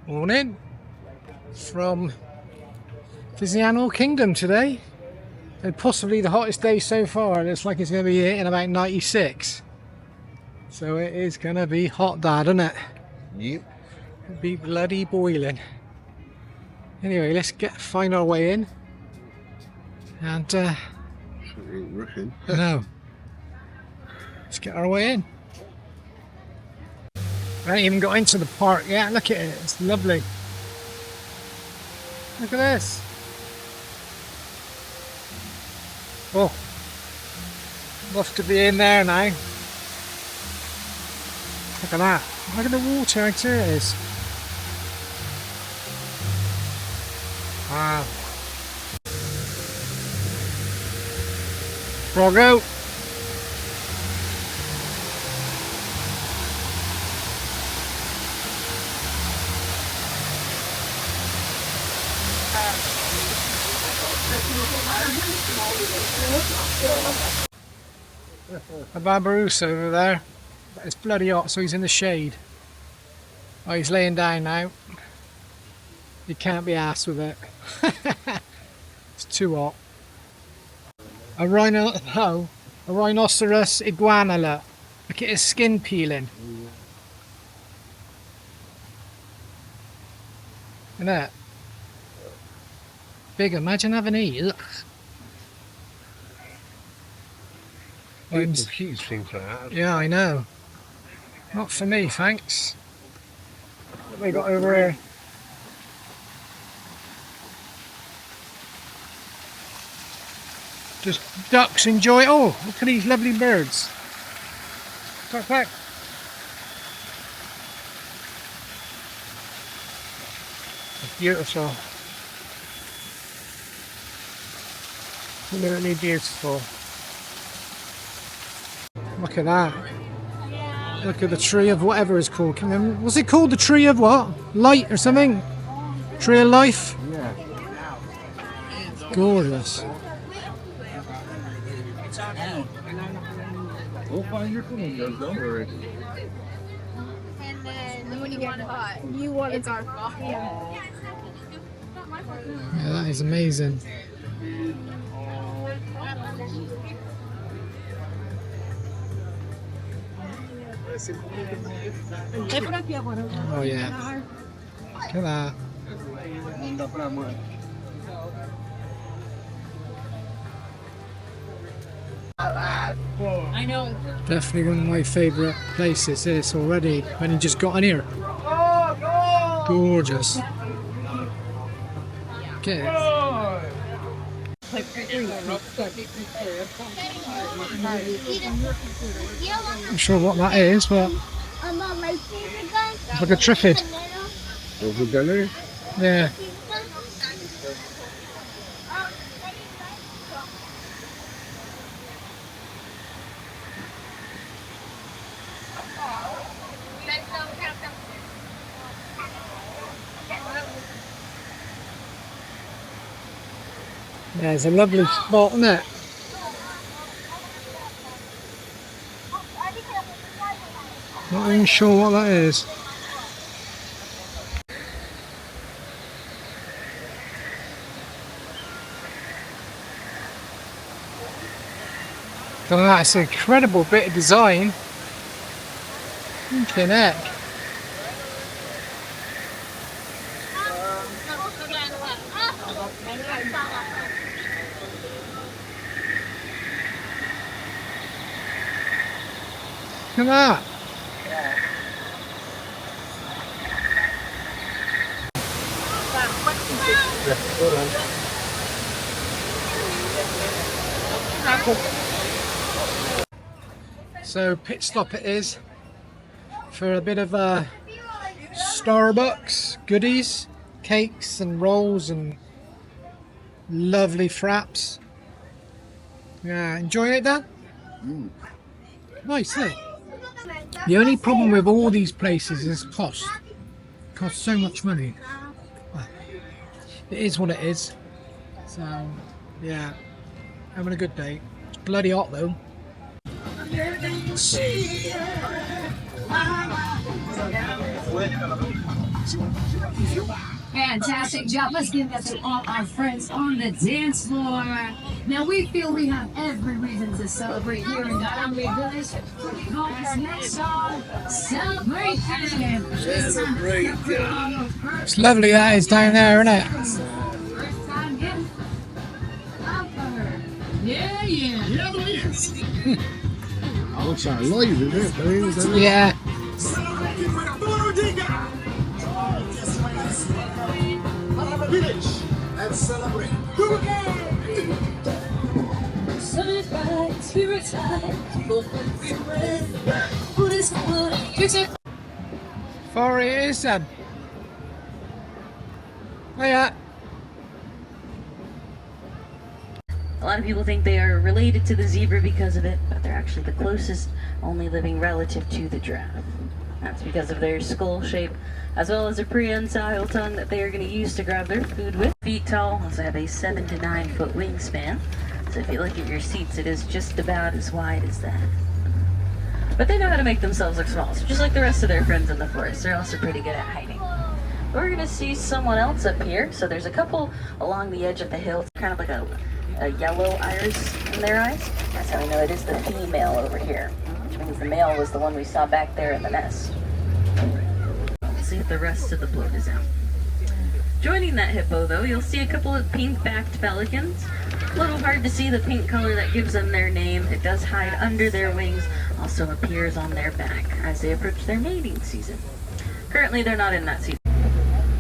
Morning from Disney Animal Kingdom today, and possibly the hottest day so far. It looks like it's going to be hitting about 96, so it is going to be hot, Dad, isn't it? Yep. It'll be bloody boiling. Anyway, let's find our way in, and Rushing. no, let's get our way in. I haven't even got into the park yet. Look at it, it's lovely. Look at this. Oh, love to be in there now. Look at that. Look at the water, how clear it is. Wow. Froggo. A Barbarousse over there. It's bloody hot, so he's in the shade. Oh, he's laying down now. You can't be arsed with it. It's too hot. A rhinoceros iguana, look. Look at his skin peeling. Isn't it? Big, imagine having a Huge things like that. Yeah, I know. Not for me, thanks. What have we got over here? Just ducks enjoy. Oh, look at these lovely birds. Quack, quack. Beautiful. Absolutely beautiful. Look at that. Look at the tree of whatever it's called. What's it called? The tree of what? Light or something? Tree of life? Yeah. Gorgeous. We'll find your flamingos, don't worry. And then when you get hot, it's our fault. Yeah, that is amazing. Oh yeah. Look at that. I know. Definitely one of my favourite places, this already, when you just got in here. Gorgeous. Okay. I'm not sure what that is, but it's like a triffid. Over there? Yeah. Yeah, it's a lovely spot, isn't it? Not even sure what that is. Look at that, it's an incredible bit of design. Flipping heck. Look at that. So pit stop it is for a bit of Starbucks goodies, cakes and rolls and lovely fraps. Yeah, enjoying it, Dan? Nice, isn't it? The only problem with all these places is cost. It costs so much money. Well, it is what it is. So, yeah, having a good day. It's bloody hot though. Fantastic job. Let's give that to all our friends on the dance floor. Now we feel we have every reason to celebrate here in Diamond Village. Call this next song, Celebration. It's lovely that is down there, isn't it? First time in. Yeah, yeah. Oh, it's our live, isn't it? Yeah. And celebrate. Sun is bright, spirits high. What is good? For it is then. Oh yeah. A lot of people think they are related to the zebra because of it, but they're actually the closest only living relative to the giraffe. That's because of their skull shape, as well as a prehensile tongue that they are going to use to grab their food with. Feet tall, also have a 7 to 9 foot wingspan. So if you look at your seats, it is just about as wide as that. But they know how to make themselves look small, so just like the rest of their friends in the forest, they're also pretty good at hiding. We're going to see someone else up here. So there's a couple along the edge of the hill. It's kind of like a yellow iris in their eyes. That's how we know it is the female over here, which means the male was the one we saw back there in the nest. Let's see if the rest of the float is out. Joining that hippo, though, you'll see a couple of pink-backed pelicans. A little hard to see the pink color that gives them their name. It does hide under their wings, also appears on their back as they approach their mating season. Currently, they're not in that season.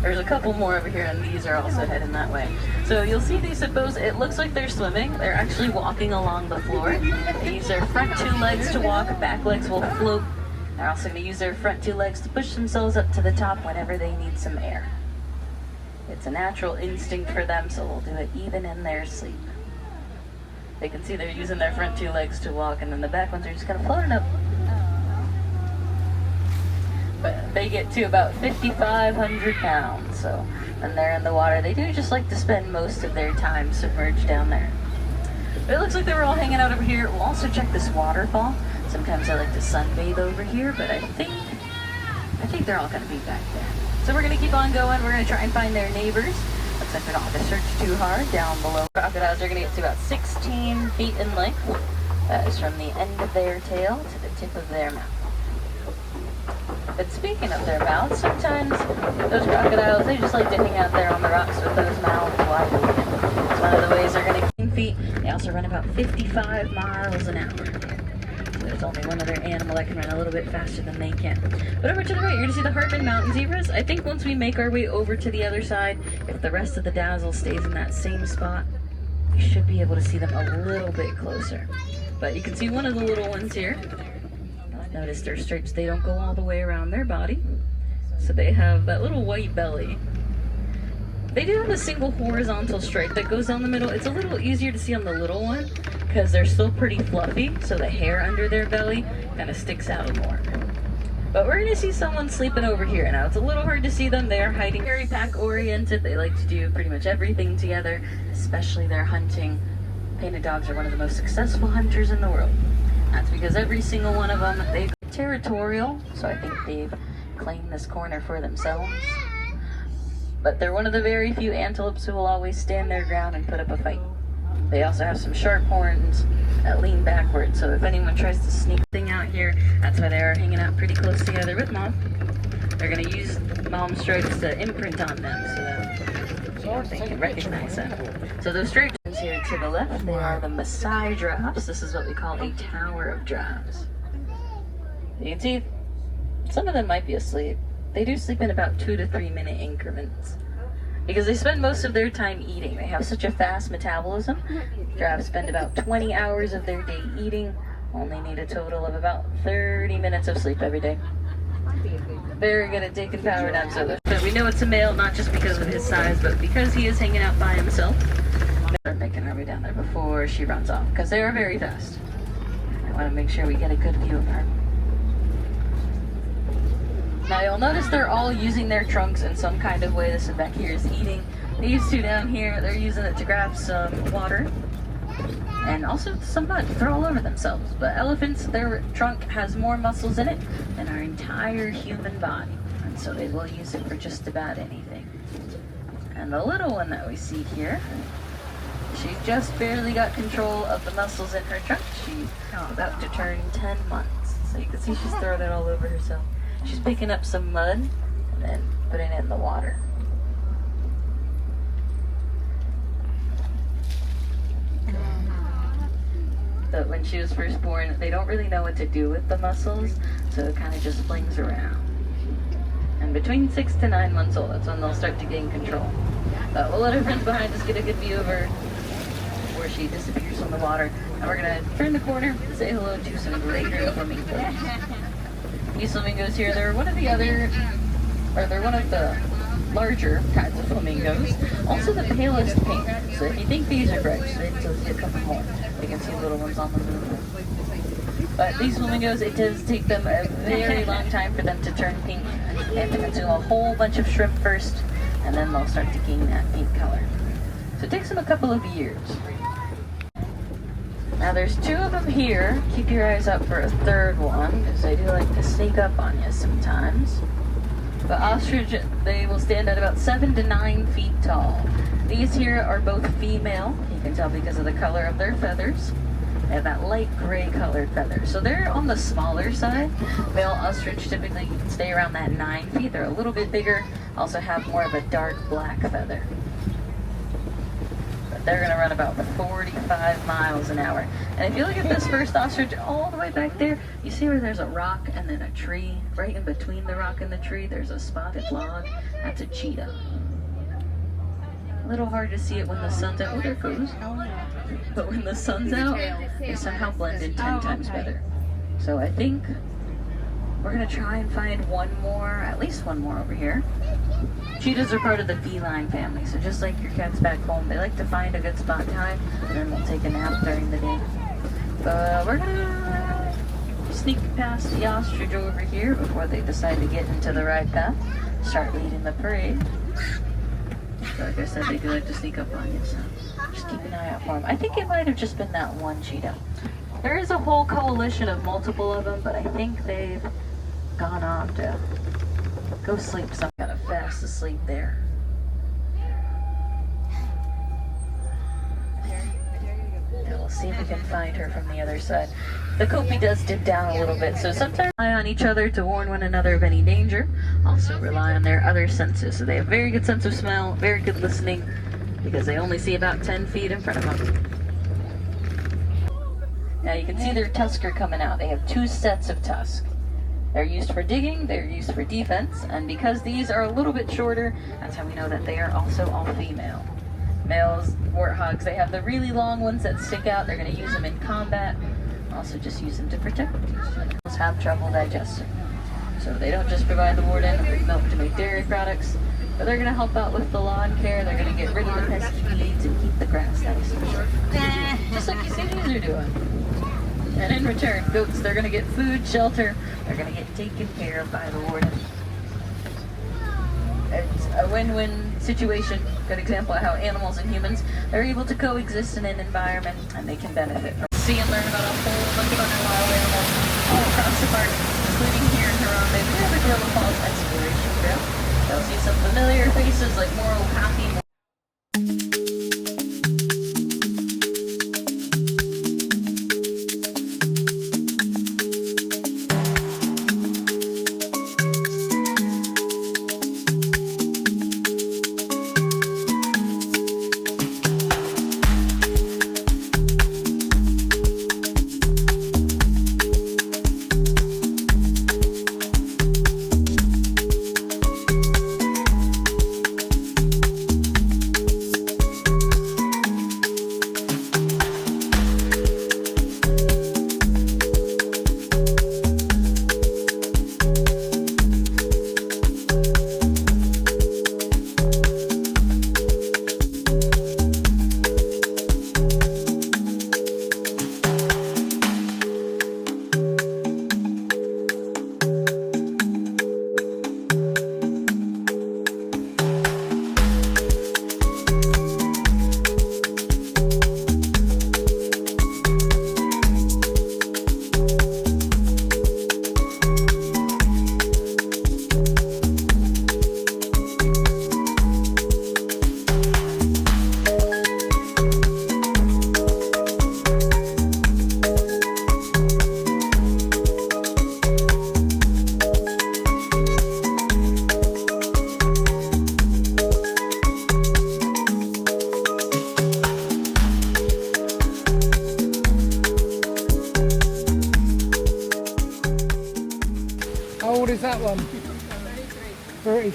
There's a couple more over here, and these are also heading that way. So you'll see these hippos, it looks like they're swimming. They're actually walking along the floor. They use their front 2 legs to walk, back legs will float. They're also going to use their front 2 legs to push themselves up to the top whenever they need some air. It's a natural instinct for them, so they'll do it even in their sleep. They can see they're using their front 2 legs to walk, and then the back ones are just kind of floating up. But they get to about 5,500 pounds, so when they're in the water, they do just like to spend most of their time submerged down there. But it looks like they were all hanging out over here. We'll also check this waterfall. Sometimes I like to sunbathe over here, but I think they're all going to be back there. So we're going to keep on going. We're going to try and find their neighbors. Looks like we don't have to search too hard. Down below, crocodiles are going to get to about 16 feet in length. That is from the end of their tail to the tip of their mouth. But speaking of their mouths, sometimes those crocodiles, they just like to hang out there on the rocks with those mouths wide open. It's one of the ways they're going to gain feet. They also run about 55 miles an hour. So there's only one other animal that can run a little bit faster than they can. But over to the right, you're going to see the Hartman Mountain zebras. I think once we make our way over to the other side, if the rest of the dazzle stays in that same spot, we should be able to see them a little bit closer. But you can see one of the little ones here. Notice their stripes, they don't go all the way around their body. So they have that little white belly. They do have a single horizontal stripe that goes down the middle. It's a little easier to see on the little one because they're still pretty fluffy, so the hair under their belly kind of sticks out more. But we're going to see someone sleeping over here. Now, it's a little hard to see them. They are hiding. Very pack-oriented. They like to do pretty much everything together, especially their hunting. Painted dogs are one of the most successful hunters in the world. That's because every single one of them, they're territorial, so I think they've claimed this corner for themselves. But they're one of the very few antelopes who will always stand their ground and put up a fight. They also have some sharp horns that lean backwards, so if anyone tries to sneak thing out here, that's why they are hanging out pretty close together with Mom. They're going to use Mom's stripes to imprint on them so that they can recognize them. So those stripes here to the left, they are the Maasai giraffes. This is what we call a tower of giraffes. You can see some of them might be asleep. They do sleep in about 2 to 3 minute increments because they spend most of their time eating. They have such a fast metabolism. Giraffes spend about 20 hours of their day eating, only need a total of about 30 minutes of sleep every day. Very good at taking power naps. So we know it's a male, not just because of his size, but because he is hanging out by himself. We're making our way down there before she runs off, because they are very fast. I want to make sure we get a good view of her. Now you'll notice they're all using their trunks in some kind of way. This back here is eating. These two down here, they're using it to grab some water and also some mud. They're all over themselves. But elephants, their trunk has more muscles in it than our entire human body. so they will use it for just about anything. And the little one that we see here, she just barely got control of the muscles in her trunk. She's about to turn 10 months. So you can see she's throwing it all over herself. She's picking up some mud and then putting it in the water. But when she was first born, they don't really know what to do with the muscles, so it kind of just flings around. And between 6 to 9 months old, that's when they'll start to gain control. But we'll let her friends behind us get a good view of her before she disappears from the water. And we're gonna turn the corner and say hello to some greater flamingos. These flamingos here, they're one of the larger kinds of flamingos. Also the palest pink. So if you think these are bright, wait until you see a couple more. You can see little ones on the move. But these flamingos, it does take them a very long time for them to turn pink. They have to consume a whole bunch of shrimp first, and then they'll start to gain that pink color. So it takes them a couple of years. Now there's 2 of them here. Keep your eyes out for a third one, because they do like to sneak up on you sometimes. But ostrich, they will stand at about 7 to 9 feet tall. These here are both female. You can tell because of the color of their feathers. They have that light gray colored feather. So they're on the smaller side. Male ostrich typically stay around that 9 feet. They're a little bit bigger. Also have more of a dark black feather. But they're gonna run about 45 miles an hour. And if you look at this first ostrich all the way back there, you see where there's a rock and then a tree. Right in between the rock and the tree, there's a spotted log. That's a cheetah. A little hard to see it when the sun's out. Oh, there it goes. But when the sun's out, they somehow blend in 10 times better. So I think we're gonna try and find one more, at least one more over here. Cheetahs are part of the feline family, so just like your cats back home, they like to find a good spot to hide, and then they'll take a nap during the day. But we're gonna sneak past the ostrich over here before they decide to get into the right path, start leading the parade. So like I said, they do like to sneak up on you, so just keep an eye out for them. I think it might have just been that one cheetah. There is a whole coalition of multiple of them, but I think they've gone on to go sleep. Some kind of fast asleep there. Yeah, we'll see if we can find her from the other side. The copy does dip down a little bit, so sometimes rely on each other to warn one another of any danger. Also rely on their other senses. So they have very good sense of smell, very good listening, because they only see about 10 feet in front of them. Now you can see their tusks are coming out. They have 2 sets of tusks. They're used for digging, they're used for defense, and because these are a little bit shorter, that's how we know that they are also all female. Males, warthogs, they have the really long ones that stick out. They're going to use them in combat. Also just use them to protect. Males have trouble digesting. So they don't just provide the warden with milk to make dairy products, but they're going to help out with the lawn care. They're going to get rid of the pesky weeds and keep the grass nice and short. Just like you see these are doing. And in return, goats, they're going to get food, shelter. They're going to get taken care of by the warden. It's a win-win situation. Good example of how animals and humans are able to coexist in an environment, and they can benefit from. See and learn about a whole bunch of other wild animals all across the park, including here in Harambe. We have a Gorilla Falls exploration trail. You'll see some familiar faces like Moral Happy.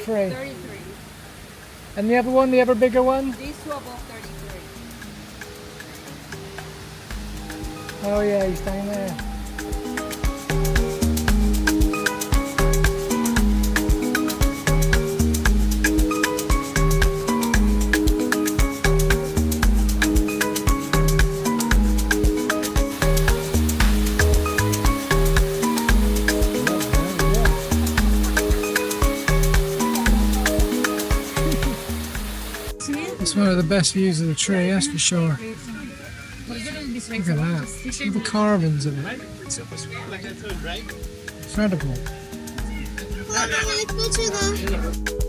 33. 33. And the other one, the ever bigger one? These two are both 33. Oh yeah, he's down there. It's one of the best views of the tree, that's for sure. Look at that. Look at the carvings of it. Incredible. Let's go to the